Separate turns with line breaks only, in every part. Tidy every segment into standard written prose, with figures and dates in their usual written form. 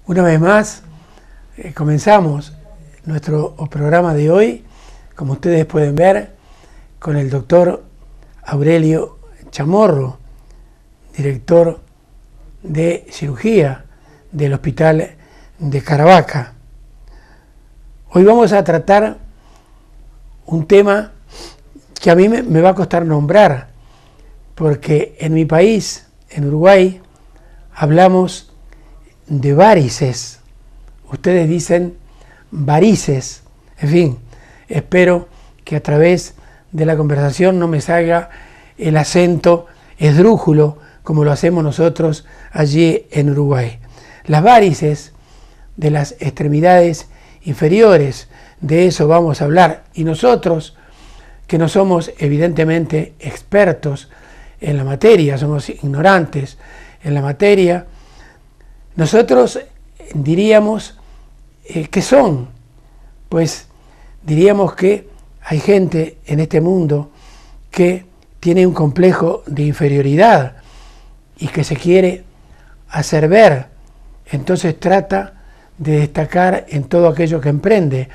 Una vez más, comenzamos nuestro programa de hoy, como ustedes pueden ver, con el doctor Aurelio Chamorro, director de cirugía del Hospital de Caravaca. Hoy vamos a tratar un tema que a mí me va a costar nombrar, porque en mi país, en Uruguay, hablamos de varices. Ustedes dicen varices. En fin, espero que a través de la conversación no me salga el acento esdrújulo como lo hacemos nosotros allí en Uruguay. Las varices de las extremidades inferiores, de eso vamos a hablar. Y nosotros, que no somos evidentemente expertos en la materia, somos ignorantes en la materia, nosotros diríamos ¿qué son? Pues diríamos que hay gente en este mundo que tiene un complejo de inferioridad y que se quiere hacer ver, entonces trata de destacar en todo aquello que emprende.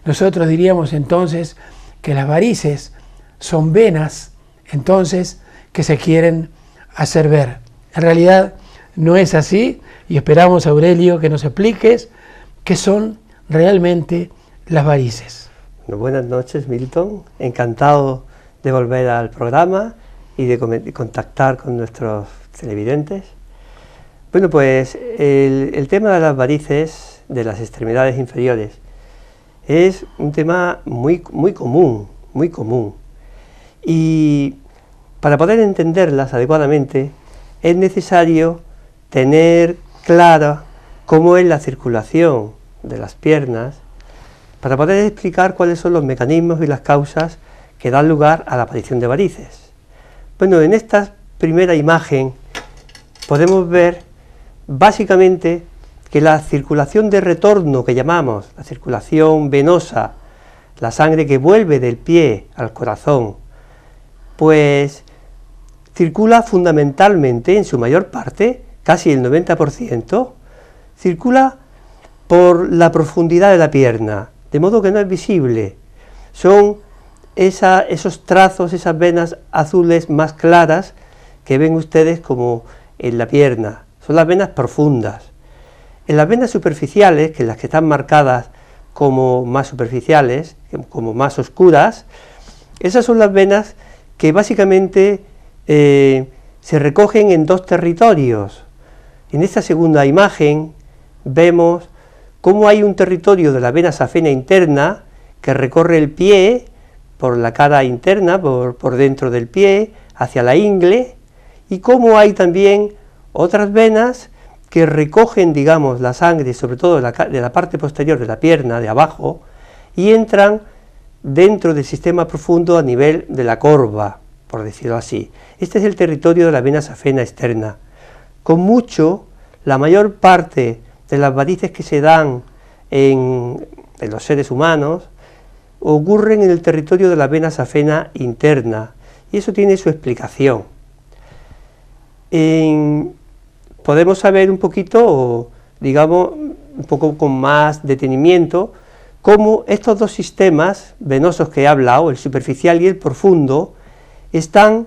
Nosotros diríamos entonces que las varices son venas, entonces, que se quieren hacer ver. En realidad no es así, y esperamos, Aurelio, que nos expliques qué son realmente las varices.
Bueno, buenas noches, Milton. Encantado de volver al programa y de contactar con nuestros televidentes. Bueno, pues el tema de las varices, de las extremidades inferiores, es un tema muy común. Y para poder entenderlas adecuadamente es necesario tener clara cómo es la circulación de las piernas para poder explicar cuáles son los mecanismos y las causas que dan lugar a la aparición de varices. Bueno, en esta primera imagen podemos ver básicamente que la circulación de retorno que llamamos la circulación venosa, la sangre que vuelve del pie al corazón, pues circula fundamentalmente, en su mayor parte, casi el 90%, circula por la profundidad de la pierna, de modo que no es visible. Son esos trazos, esas venas azules más claras que ven ustedes como en la pierna, son las venas profundas. En las venas superficiales, que las que están marcadas como más superficiales, como más oscuras, esas son las venas que básicamente se recogen en dos territorios. En esta segunda imagen vemos cómo hay un territorio de la vena safena interna que recorre el pie por la cara interna, por dentro del pie, hacia la ingle, y cómo hay también otras venas que recogen, digamos, la sangre, sobre todo de la parte posterior de la pierna, de abajo, y entran dentro del sistema profundo a nivel de la corva, por decirlo así. Este es el territorio de la vena safena externa. Con mucho, la mayor parte de las varices que se dan en los seres humanos ocurren en el territorio de la vena safena interna, y eso tiene su explicación. Podemos saber un poquito, digamos, un poco con más detenimiento, cómo estos dos sistemas venosos que he hablado, el superficial y el profundo, están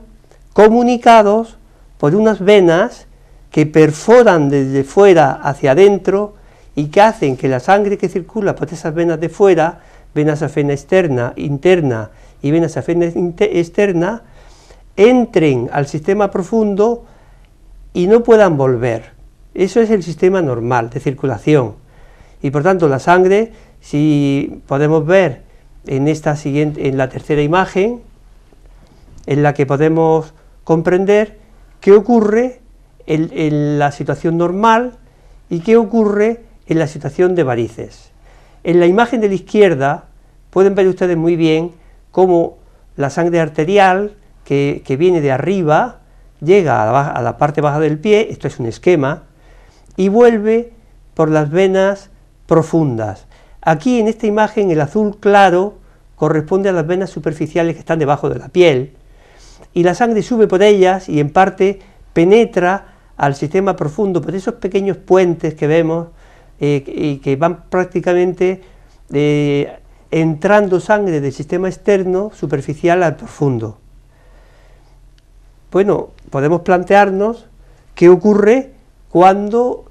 comunicados por unas venas que perforan desde fuera hacia adentro y que hacen que la sangre que circula por esas venas de fuera, vena safena externa, interna y vena safena externa, entren al sistema profundo y no puedan volver. Eso es el sistema normal de circulación. Y por tanto la sangre, si podemos ver en la tercera imagen, en la que podemos comprender qué ocurre en la situación normal y qué ocurre en la situación de varices. En la imagen de la izquierda pueden ver ustedes muy bien cómo la sangre arterial que viene de arriba llega a la parte baja del pie, esto es un esquema, y vuelve por las venas profundas. Aquí en esta imagen el azul claro corresponde a las venas superficiales que están debajo de la piel, y la sangre sube por ellas y en parte penetra al sistema profundo por esos pequeños puentes que vemos y que van prácticamente entrando sangre del sistema externo superficial al profundo. Bueno, podemos plantearnos qué ocurre cuando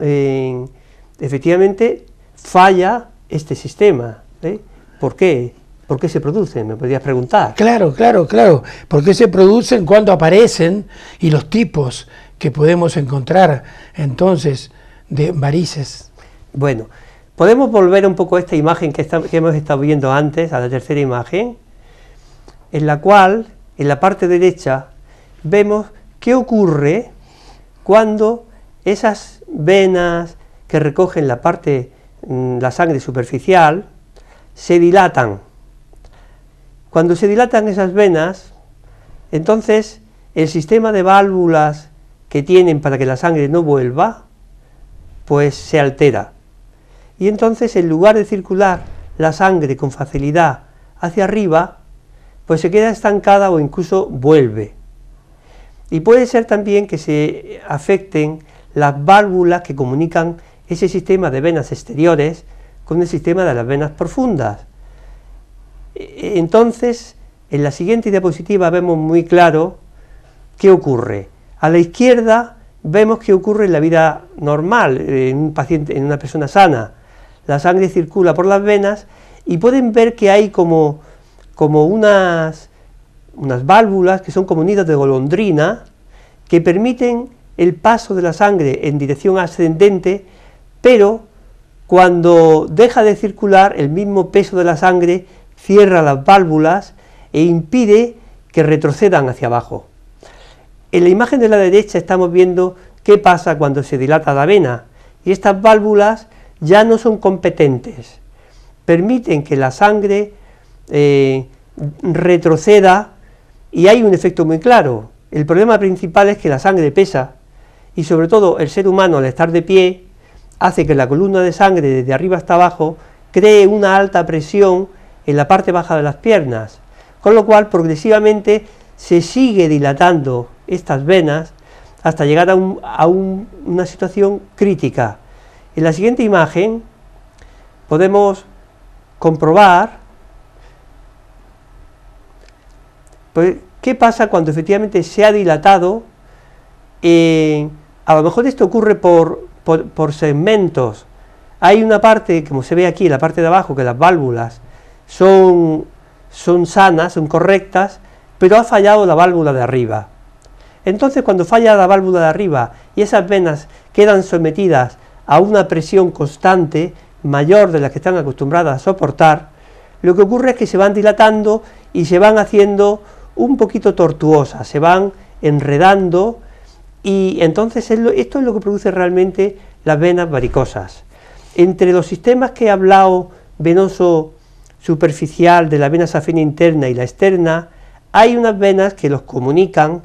efectivamente falla este sistema. ¿Por qué? ¿Por qué se producen? Me podrías preguntar.
Claro. ¿Por qué se producen? ¿Cuándo aparecen? Y los tipos que podemos encontrar entonces de varices.
Bueno, podemos volver un poco a esta imagen que hemos estado viendo antes, a la tercera imagen, en la cual, en la parte derecha, vemos qué ocurre cuando esas venas que recogen la sangre superficial, se dilatan. Cuando se dilatan esas venas, entonces el sistema de válvulas que tienen para que la sangre no vuelva, pues se altera. Y entonces, en lugar de circular la sangre con facilidad hacia arriba, pues se queda estancada o incluso vuelve. Y puede ser también que se afecten las válvulas que comunican ese sistema de venas exteriores con el sistema de las venas profundas. Entonces, en la siguiente diapositiva vemos muy claro qué ocurre. A la izquierda vemos qué ocurre en la vida normal, en un paciente, en una persona sana. La sangre circula por las venas y pueden ver que hay como unas válvulas que son como nidos de golondrina que permiten el paso de la sangre en dirección ascendente, pero cuando deja de circular, el mismo peso de la sangre cierra las válvulas e impide que retrocedan hacia abajo. En la imagen de la derecha estamos viendo qué pasa cuando se dilata la vena, y estas válvulas ya no son competentes, permiten que la sangre retroceda, y hay un efecto muy claro. El problema principal es que la sangre pesa, y sobre todo el ser humano, al estar de pie, hace que la columna de sangre desde arriba hasta abajo cree una alta presión en la parte baja de las piernas, con lo cual progresivamente se sigue dilatando estas venas hasta llegar a una situación crítica. En la siguiente imagen podemos comprobar pues, qué pasa cuando efectivamente se ha dilatado. A lo mejor esto ocurre por segmentos. Hay una parte, como se ve aquí, la parte de abajo, que las válvulas son sanas, son correctas, pero ha fallado la válvula de arriba. Entonces, cuando falla la válvula de arriba y esas venas quedan sometidas a una presión constante, mayor de la que están acostumbradas a soportar, lo que ocurre es que se van dilatando y se van haciendo un poquito tortuosas, se van enredando, y entonces esto es lo que produce realmente las venas varicosas. Entre los sistemas que he hablado, venoso superficial, de la vena safena interna y la externa, hay unas venas que los comunican,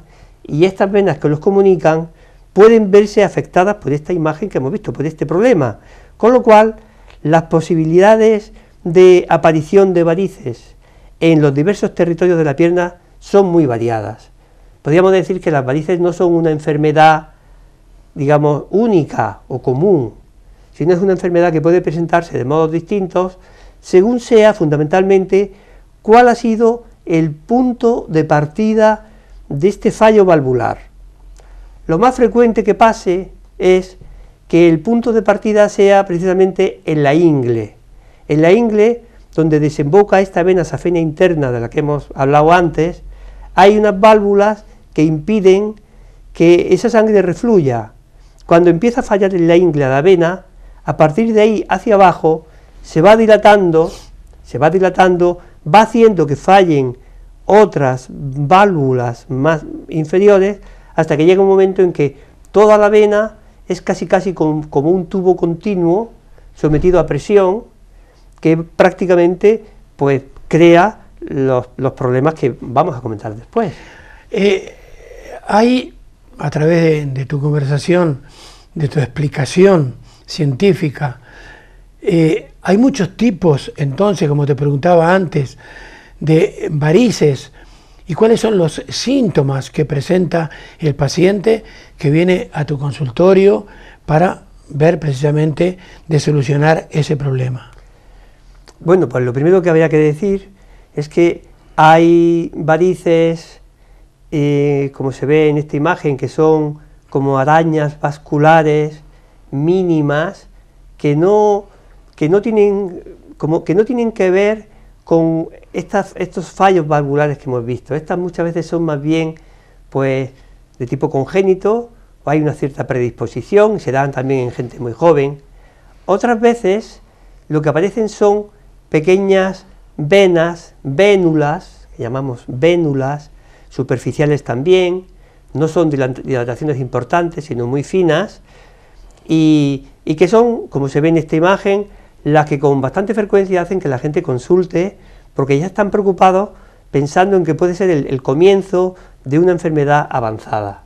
y estas venas que los comunican pueden verse afectadas por esta imagen que hemos visto, por este problema, con lo cual las posibilidades de aparición de varices en los diversos territorios de la pierna son muy variadas. Podríamos decir que las varices no son una enfermedad, digamos, única o común, sino es una enfermedad que puede presentarse de modos distintos, según sea fundamentalmente cuál ha sido el punto de partida de este fallo valvular. Lo más frecuente que pase es que el punto de partida sea precisamente en la ingle donde desemboca esta vena safena interna de la que hemos hablado antes. Hay unas válvulas que impiden que esa sangre refluya. Cuando empieza a fallar en la ingle la vena, a partir de ahí hacia abajo se va dilatando, va haciendo que fallen otras válvulas más inferiores, hasta que llega un momento en que toda la vena es casi como un tubo continuo sometido a presión, que prácticamente pues crea los problemas que vamos a comentar después.
Hay, a través de tu conversación, de tu explicación científica, hay muchos tipos, entonces, como te preguntaba antes, de varices. ¿Y cuáles son los síntomas que presenta el paciente que viene a tu consultorio para ver precisamente de solucionar ese problema?
Bueno, pues lo primero que habría que decir es que hay varices, como se ve en esta imagen, que son como arañas vasculares mínimas que no tienen que ver con estos fallos valvulares que hemos visto. Estas muchas veces son más bien pues de tipo congénito, o hay una cierta predisposición, se dan también en gente muy joven. Otras veces lo que aparecen son pequeñas venas, vénulas, que llamamos vénulas, superficiales también, no son dilataciones importantes, sino muy finas, y que son, como se ve en esta imagen, las que con bastante frecuencia hacen que la gente consulte, porque ya están preocupados pensando en que puede ser el comienzo de una enfermedad avanzada.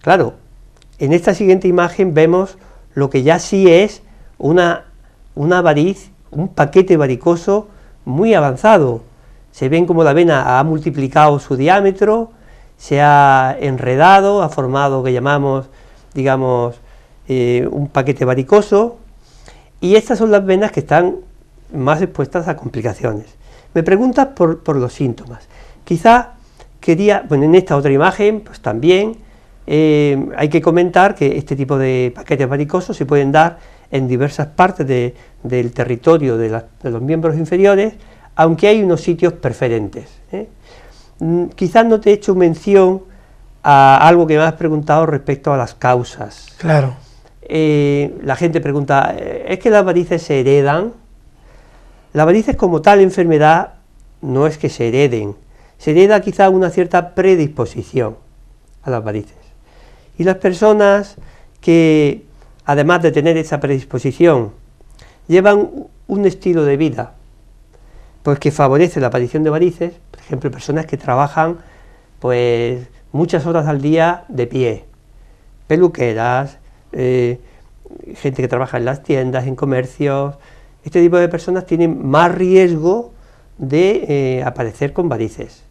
Claro, en esta siguiente imagen vemos lo que ya sí es una variz, un paquete varicoso muy avanzado. Se ven como la vena ha multiplicado su diámetro, se ha enredado, ha formado, que llamamos, digamos, un paquete varicoso, y estas son las venas que están más expuestas a complicaciones. Me preguntas por los síntomas. Quizá bueno, en esta otra imagen, pues también hay que comentar que este tipo de paquetes varicosos se pueden dar en diversas partes del territorio de los miembros inferiores, aunque hay unos sitios preferentes. Quizás no te he hecho mención a algo que me has preguntado respecto a las causas.
Claro.
La gente pregunta, ¿es que las varices se heredan? Las varices como tal enfermedad no es que se hereden, se hereda quizá una cierta predisposición a las varices. Y las personas que, además de tener esa predisposición, llevan un estilo de vida pues que favorece la aparición de varices, por ejemplo, personas que trabajan pues muchas horas al día de pie, peluqueras, gente que trabaja en las tiendas, en comercios. Este tipo de personas tienen más riesgo de aparecer con varices.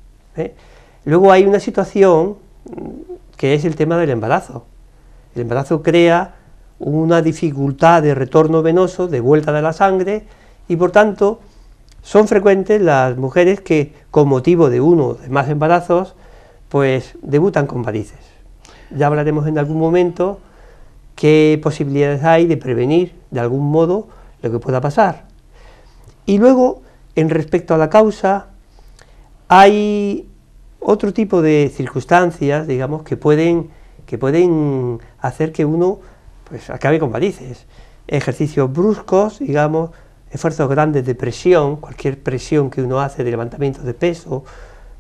Luego hay una situación que es el tema del embarazo. El embarazo crea una dificultad de retorno venoso, de vuelta de la sangre, y por tanto son frecuentes las mujeres que, con motivo de uno o de más embarazos, pues debutan con varices. Ya hablaremos en algún momento qué posibilidades hay de prevenir de algún modo lo que pueda pasar. Y luego, en respecto a la causa, hay otro tipo de circunstancias, digamos, que pueden hacer que uno pues acabe con varices. Ejercicios bruscos, digamos, esfuerzos grandes de presión, cualquier presión que uno hace de levantamiento de peso,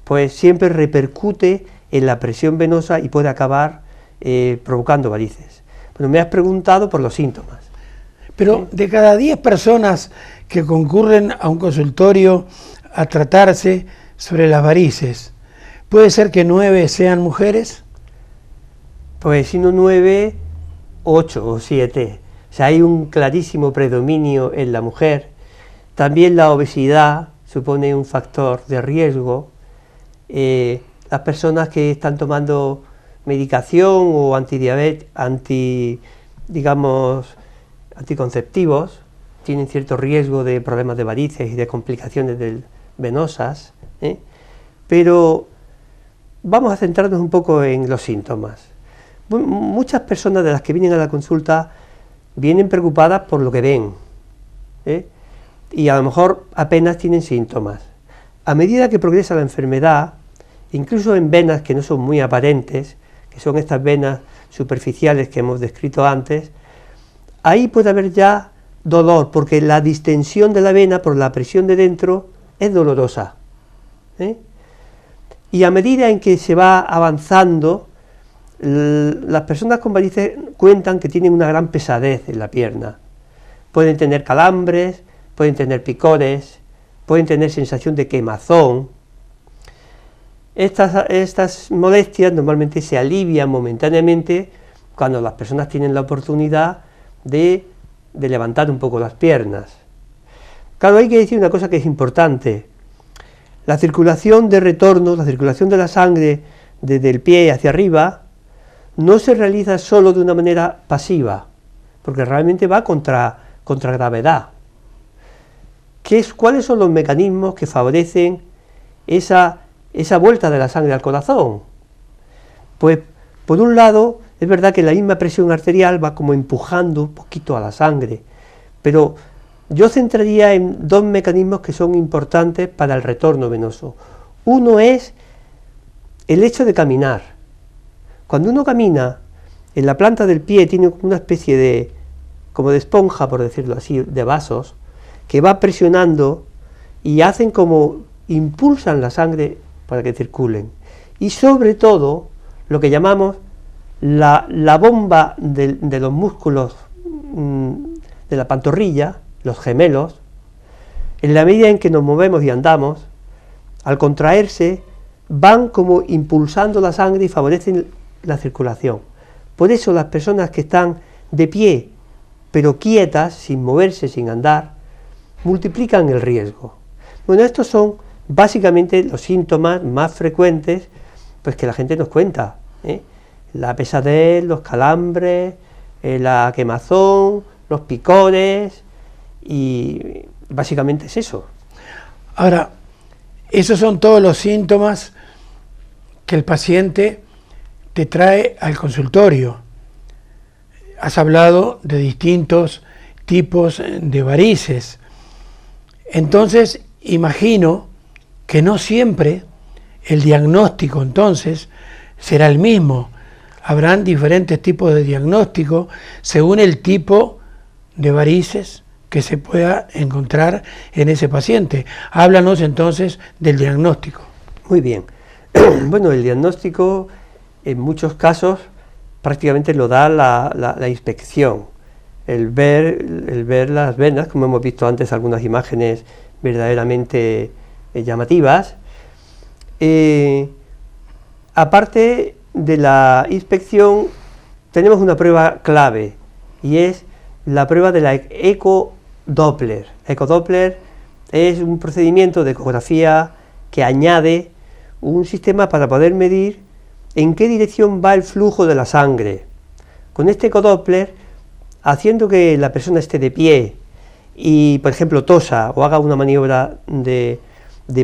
pues siempre repercute en la presión venosa y puede acabar provocando varices. Bueno, me has preguntado por los síntomas.
Pero de cada 10 personas que concurren a un consultorio a tratarse sobre las varices, ¿puede ser que 9 sean mujeres?
Pues si no 9, 8 o 7. O sea, hay un clarísimo predominio en la mujer. También la obesidad supone un factor de riesgo. Las personas que están tomando medicación o anticonceptivos tienen cierto riesgo de problemas de varices y de complicaciones venosas, pero vamos a centrarnos un poco en los síntomas. Muchas personas de las que vienen a la consulta vienen preocupadas por lo que ven, y a lo mejor apenas tienen síntomas. A medida que progresa la enfermedad, incluso en venas que no son muy aparentes, que son estas venas superficiales que hemos descrito antes, ahí puede haber ya dolor, porque la distensión de la vena por la presión de dentro es dolorosa. Y a medida en que se va avanzando, las personas con varices cuentan que tienen una gran pesadez en la pierna. Pueden tener calambres, pueden tener picores, pueden tener sensación de quemazón. Estas molestias normalmente se alivian momentáneamente cuando las personas tienen la oportunidad de levantar un poco las piernas. Claro, hay que decir una cosa que es importante. La circulación de retorno, la circulación de la sangre desde el pie hacia arriba, no se realiza solo de una manera pasiva, porque realmente va contra gravedad. ¿Cuáles son los mecanismos que favorecen esa vuelta de la sangre al corazón? Pues, por un lado, es verdad que la misma presión arterial va como empujando un poquito a la sangre, pero yo centraría en dos mecanismos que son importantes para el retorno venoso. Uno es el hecho de caminar. Cuando uno camina, en la planta del pie tiene una especie de, como de esponja, por decirlo así, de vasos, que va presionando y hacen como impulsan la sangre para que circulen. Y sobre todo, lo que llamamos la bomba de los músculos de la pantorrilla, los gemelos, en la medida en que nos movemos y andamos, al contraerse, van como impulsando la sangre y favorecen la circulación. Por eso las personas que están de pie, pero quietas, sin moverse, sin andar, multiplican el riesgo. Bueno, estos son básicamente los síntomas más frecuentes pues que la gente nos cuenta, ¿eh? La pesadez, los calambres, la quemazón, los picores, y básicamente es eso.
Ahora, esos son todos los síntomas que el paciente te trae al consultorio. Has hablado de distintos tipos de varices. Entonces, imagino que no siempre el diagnóstico entonces será el mismo. Habrán diferentes tipos de diagnóstico según el tipo de varices que se pueda encontrar en ese paciente. Háblanos entonces del diagnóstico.
Muy bien. Bueno, el diagnóstico en muchos casos prácticamente lo da la inspección. El ver las venas, como hemos visto antes algunas imágenes verdaderamente llamativas. Aparte de la inspección, tenemos una prueba clave, y es la prueba de la ecodoppler. Ecodoppler es un procedimiento de ecografía que añade un sistema para poder medir en qué dirección va el flujo de la sangre. Con este ecodoppler, haciendo que la persona esté de pie y, por ejemplo, tosa o haga una maniobra de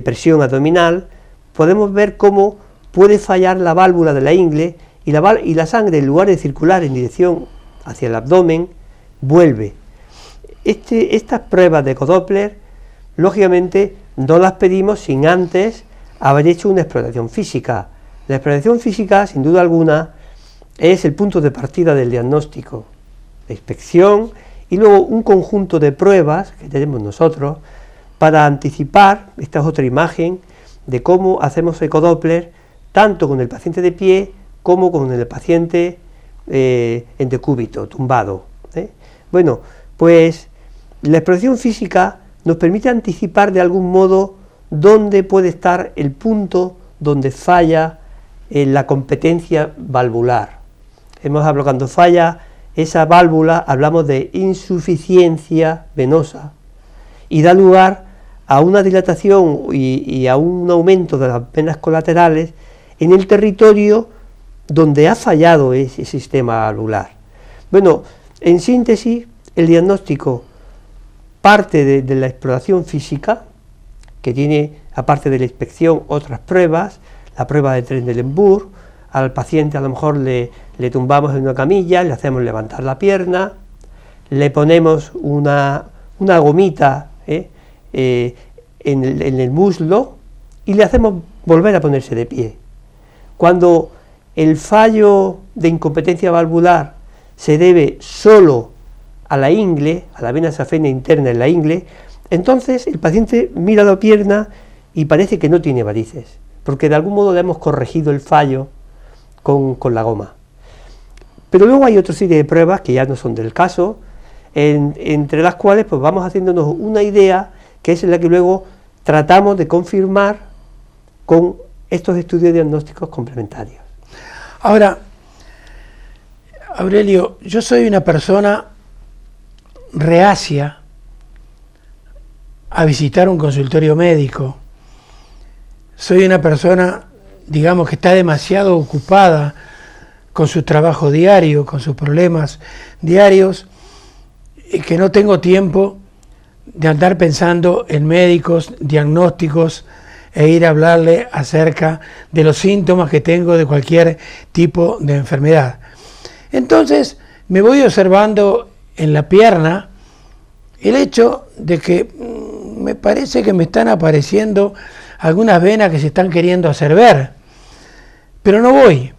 presión abdominal, podemos ver cómo puede fallar la válvula de la ingle y la sangre, en lugar de circular en dirección hacia el abdomen, vuelve. Estas pruebas de ecodoppler, lógicamente, no las pedimos sin antes haber hecho una exploración física. La exploración física, sin duda alguna, es el punto de partida del diagnóstico. La inspección y luego un conjunto de pruebas que tenemos nosotros para anticipar, esta es otra imagen, de cómo hacemos ecodoppler tanto con el paciente de pie como con el paciente en decúbito, tumbado. Bueno, pues la exploración física nos permite anticipar de algún modo dónde puede estar el punto donde falla la competencia valvular. Hemos hablado, cuando falla esa válvula, hablamos de insuficiencia venosa, y da lugar a una dilatación y a un aumento de las venas colaterales en el territorio donde ha fallado ese sistema valvular. Bueno, en síntesis, el diagnóstico parte de la exploración física, que tiene, aparte de la inspección, otras pruebas, la prueba de Trendelenburg. Al paciente a lo mejor le tumbamos en una camilla, le hacemos levantar la pierna, le ponemos una gomita en el muslo y le hacemos volver a ponerse de pie. Cuando el fallo de incompetencia valvular se debe solo a la ingle, a la vena safena interna en la ingle, entonces el paciente mira la pierna y parece que no tiene varices, porque de algún modo le hemos corregido el fallo con la goma. Pero luego hay otra serie de pruebas que ya no son del caso, entre las cuales pues vamos haciéndonos una idea, que es la que luego tratamos de confirmar con estos estudios diagnósticos complementarios.
Ahora, Aurelio, yo soy una persona reacia a visitar un consultorio médico. Soy una persona, digamos, que está demasiado ocupada con su trabajo diario, con sus problemas diarios, que no tengo tiempo de andar pensando en médicos, diagnósticos e ir a hablarle acerca de los síntomas que tengo de cualquier tipo de enfermedad. Entonces me voy observando en la pierna el hecho de que me parece que me están apareciendo algunas venas que se están queriendo hacer ver, pero no voy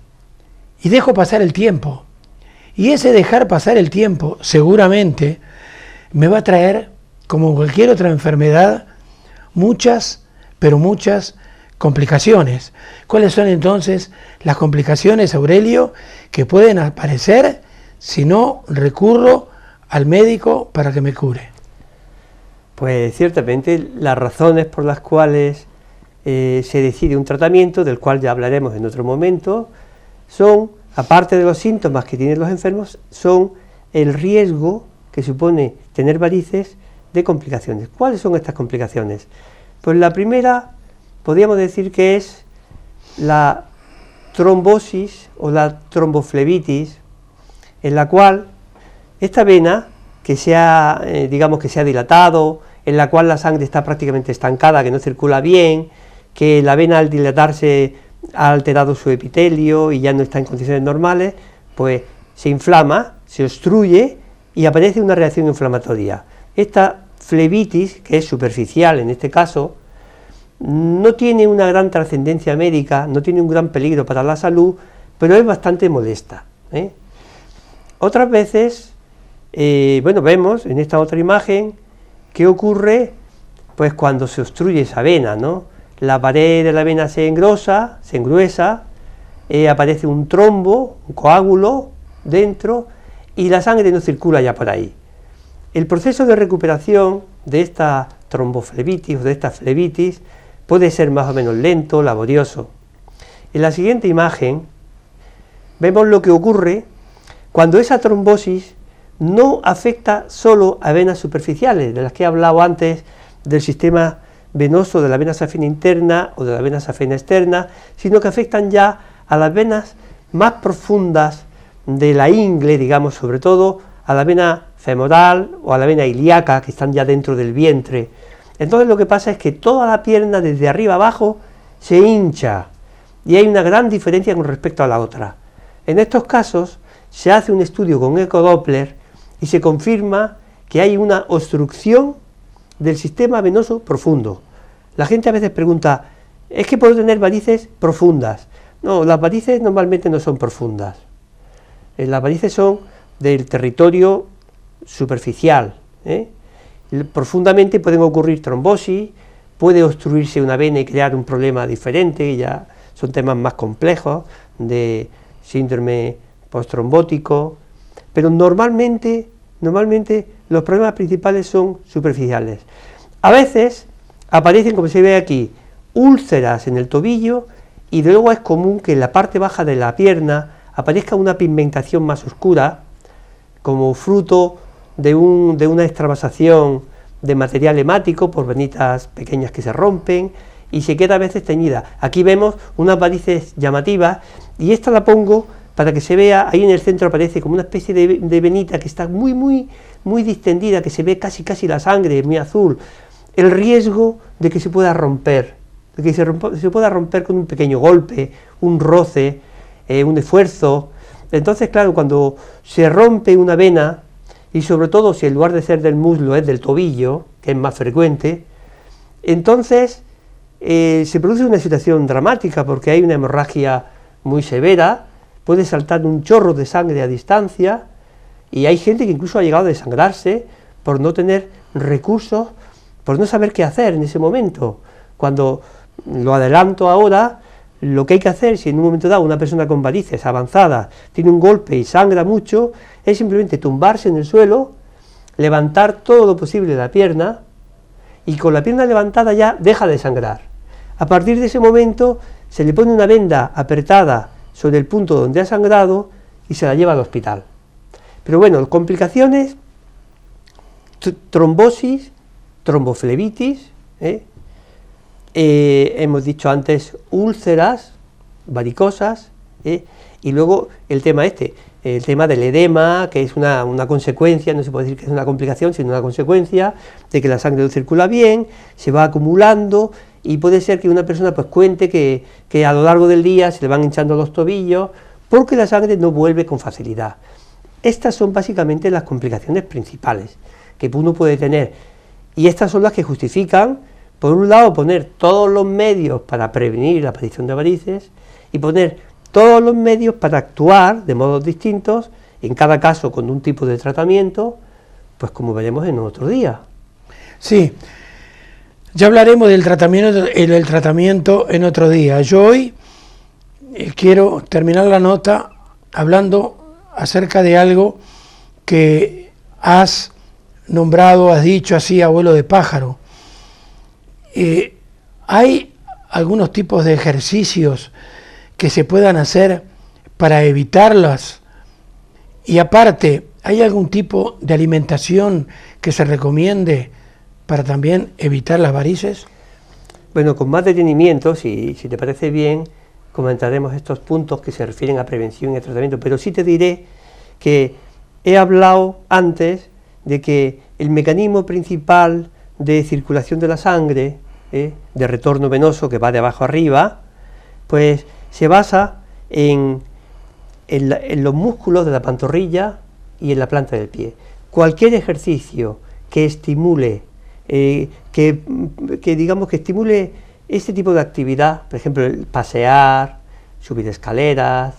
y dejo pasar el tiempo. Y ese dejar pasar el tiempo seguramente me va a traer, como cualquier otra enfermedad, muchas, pero muchas complicaciones. ¿Cuáles son entonces las complicaciones, Aurelio, que pueden aparecer si no recurro al médico para que me cure?
Pues ciertamente las razones por las cuales se decide un tratamiento, del cual ya hablaremos en otro momento, son, aparte de los síntomas que tienen los enfermos, son el riesgo que supone tener varices de complicaciones. ¿Cuáles son estas complicaciones? Pues la primera, podríamos decir que es la trombosis o la tromboflebitis, en la cual esta vena que se ha, digamos que se ha dilatado, en la cual la sangre está prácticamente estancada, que no circula bien, que la vena al dilatarse ha alterado su epitelio y ya no está en condiciones normales, pues se inflama, se obstruye y aparece una reacción inflamatoria. Esta flebitis, que es superficial en este caso, no tiene una gran trascendencia médica, no tiene un gran peligro para la salud, pero es bastante molesta, ¿eh? Otras veces, bueno, vemos en esta otra imagen qué ocurre pues cuando se obstruye esa vena, ¿no? La pared de la vena se engrosa, se engruesa, aparece un trombo, un coágulo dentro y la sangre no circula ya por ahí. El proceso de recuperación de esta tromboflebitis o de esta flebitis puede ser más o menos lento, laborioso. En la siguiente imagen vemos lo que ocurre cuando esa trombosis no afecta solo a venas superficiales, de las que he hablado antes del sistema venoso de la vena safena interna o de la vena safena externa, sino que afectan ya a las venas más profundas de la ingle, digamos, sobre todo a la vena femoral o a la vena ilíaca, que están ya dentro del vientre. Entonces lo que pasa es que toda la pierna desde arriba abajo se hincha y hay una gran diferencia con respecto a la otra. En estos casos se hace un estudio con ecodoppler y se confirma que hay una obstrucción del sistema venoso profundo. La gente a veces pregunta, ¿es que puedo tener varices profundas? No, las varices normalmente no son profundas. Las varices son del territorio superficial, ¿eh? Profundamente pueden ocurrir trombosis, puede obstruirse una vena y crear un problema diferente, y ya son temas más complejos de síndrome postrombótico, pero normalmente los problemas principales son superficiales. A veces aparecen, como se ve aquí, úlceras en el tobillo y luego es común que en la parte baja de la pierna aparezca una pigmentación más oscura como fruto de una extravasación de material hemático por venitas pequeñas que se rompen y se queda a veces teñida. Aquí vemos unas varices llamativas y esta la pongo para que se vea, ahí en el centro aparece como una especie de venita que está muy distendida, que se ve casi la sangre, muy azul. El riesgo de que se pueda romper, de que se pueda romper con un pequeño golpe, un roce, un esfuerzo. Entonces, claro, cuando se rompe una vena, y sobre todo si en lugar de ser del muslo es del tobillo, que es más frecuente, entonces se produce una situación dramática porque hay una hemorragia muy severa, puede saltar un chorro de sangre a distancia y hay gente que incluso ha llegado a desangrarse por no tener recursos, por no saber qué hacer en ese momento. Cuando lo adelanto ahora, lo que hay que hacer si en un momento dado una persona con varices avanzadas tiene un golpe y sangra mucho, es simplemente tumbarse en el suelo, levantar todo lo posible la pierna y con la pierna levantada ya deja de sangrar. A partir de ese momento se le pone una venda apretada sobre el punto donde ha sangrado y se la lleva al hospital. Pero bueno, complicaciones, trombosis, tromboflebitis, hemos dicho antes úlceras varicosas, y luego el tema el tema del edema, que es una consecuencia, no se puede decir que es una complicación, sino una consecuencia de que la sangre no circula bien, se va acumulando, y puede ser que una persona pues cuente que a lo largo del día se le van hinchando los tobillos, porque la sangre no vuelve con facilidad. Estas son básicamente las complicaciones principales que uno puede tener, y estas son las que justifican, por un lado, poner todos los medios para prevenir la aparición de varices, y poner todos los medios para actuar de modos distintos, en cada caso con un tipo de tratamiento, pues como veremos en otro día.
Sí, ya hablaremos del tratamiento en otro día. Yo hoy quiero terminar la nota hablando acerca de algo que has nombrado, has dicho así, abuelo de pájaro. Hay algunos tipos de ejercicios que se puedan hacer para evitarlas, y aparte, ¿hay algún tipo de alimentación que se recomiende para también evitar las varices?
Bueno, con más detenimiento, si te parece bien, comentaremos estos puntos que se refieren a prevención y a tratamiento, pero sí te diré que he hablado antes de que el mecanismo principal de circulación de la sangre, de retorno venoso que va de abajo arriba, pues se basa en los músculos de la pantorrilla y en la planta del pie. Cualquier ejercicio que estimule, que digamos que estimule este tipo de actividad, por ejemplo, el pasear, subir escaleras,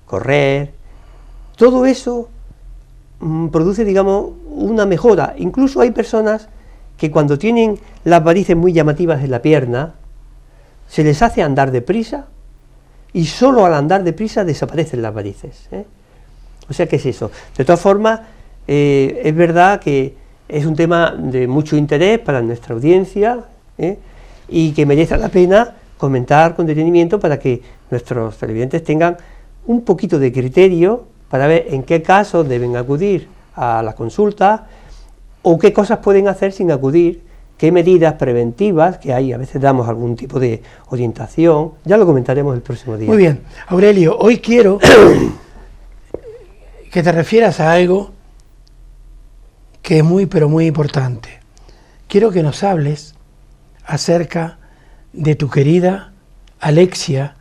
correr, todo eso produce, digamos, una mejora. Incluso hay personas que cuando tienen las varices muy llamativas en la pierna, se les hace andar deprisa, y solo al andar deprisa desaparecen las varices. O sea, ¿qué es eso? De todas formas, es verdad que es un tema de mucho interés para nuestra audiencia, y que merece la pena comentar con detenimiento para que nuestros televidentes tengan un poquito de criterio para ver en qué casos deben acudir a la consulta, o qué cosas pueden hacer sin acudir, qué medidas preventivas, que hay, a veces damos algún tipo de orientación, ya lo comentaremos el próximo día.
Muy bien, Aurelio, hoy quiero que te refieras a algo que es muy, pero muy importante. Quiero que nos hables acerca de tu querida Alexia,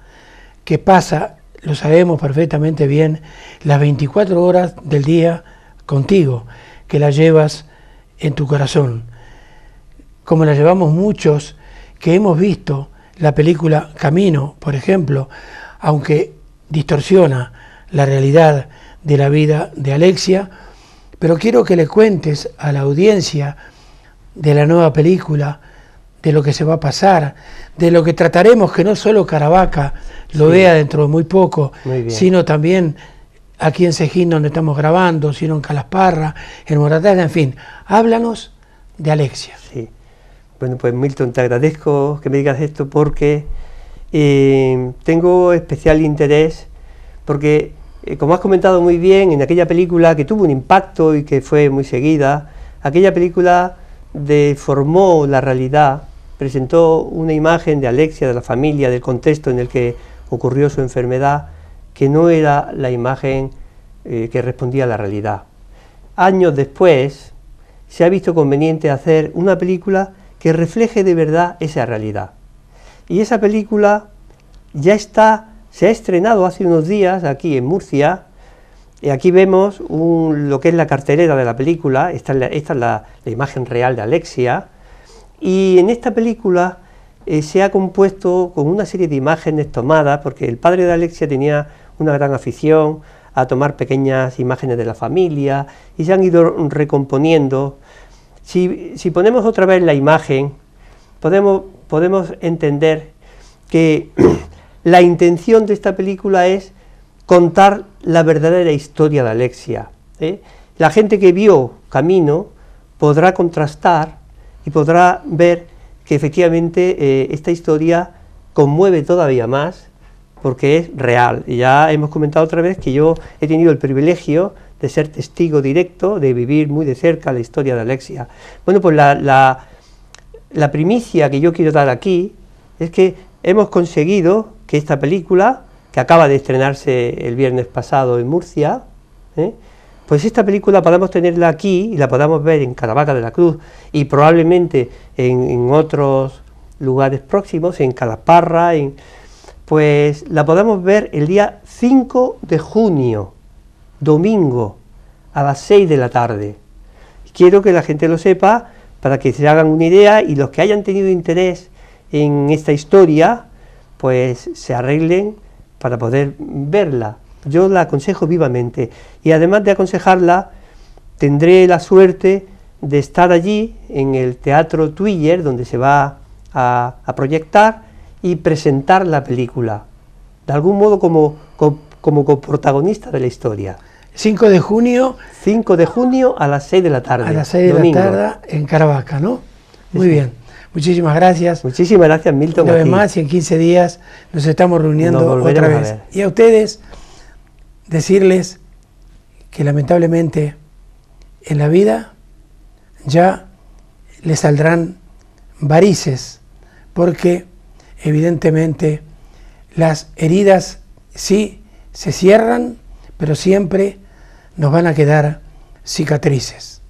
que pasa, lo sabemos perfectamente bien, las 24 horas del día contigo, que la llevas en tu corazón, como la llevamos muchos que hemos visto la película Camino, por ejemplo, aunque distorsiona la realidad de la vida de Alexia, pero quiero que le cuentes a la audiencia de la nueva película, de lo que se va a pasar, de lo que trataremos, que no solo Caravaca lo vea dentro de muy poco, sino también aquí en Sejín, donde estamos grabando, sino en Calasparra, en Moratalla, en fin. Háblanos de Alexia.
Sí. Bueno, pues Milton, te agradezco que me digas esto porque tengo especial interés, porque como has comentado muy bien, en aquella película que tuvo un impacto y que fue muy seguida, aquella película deformó la realidad, presentó una imagen de Alexia, de la familia, del contexto en el que ocurrió su enfermedad, que no era la imagen que respondía a la realidad. Años después se ha visto conveniente hacer una película que refleje de verdad esa realidad. Y esa película ya se ha estrenado hace unos días aquí en Murcia, y aquí vemos lo que es la cartelera de la película. Esta es la imagen real de Alexia, y en esta película se ha compuesto con una serie de imágenes tomadas, porque el padre de Alexia tenía una gran afición a tomar pequeñas imágenes de la familia, y se han ido recomponiendo. Si ponemos otra vez la imagen, podemos entender que la intención de esta película es contar la verdadera historia de Alexia. La gente que vio Camino podrá contrastar y podrá ver que efectivamente esta historia conmueve todavía más, porque es real. Y ya hemos comentado otra vez que yo he tenido el privilegio de ser testigo directo, de vivir muy de cerca la historia de Alexia. Bueno, pues la primicia que yo quiero dar aquí es que hemos conseguido que esta película que acaba de estrenarse el viernes pasado en Murcia, pues esta película podamos tenerla aquí y la podamos ver en Caravaca de la Cruz y probablemente en otros lugares próximos, en Calaparra, pues la podamos ver el día 5 de junio, domingo, a las 6 de la tarde. Quiero que la gente lo sepa para que se hagan una idea y los que hayan tenido interés en esta historia, pues se arreglen para poder verla. Yo la aconsejo vivamente y además de aconsejarla, tendré la suerte de estar allí en el Teatro Twiller, donde se va a proyectar y presentar la película, de algún modo como coprotagonista de la historia.
5 de junio.
5 de junio a las 6 de la tarde.
A las 6 de la tarde en Caravaca, ¿no? Muy bien. Muchísimas gracias.
Muchísimas gracias, Milton.
Una vez más, y en 15 días nos estamos reuniendo otra vez. Y a ustedes, decirles que lamentablemente en la vida ya les saldrán varices, porque evidentemente las heridas sí se cierran, pero siempre nos van a quedar cicatrices.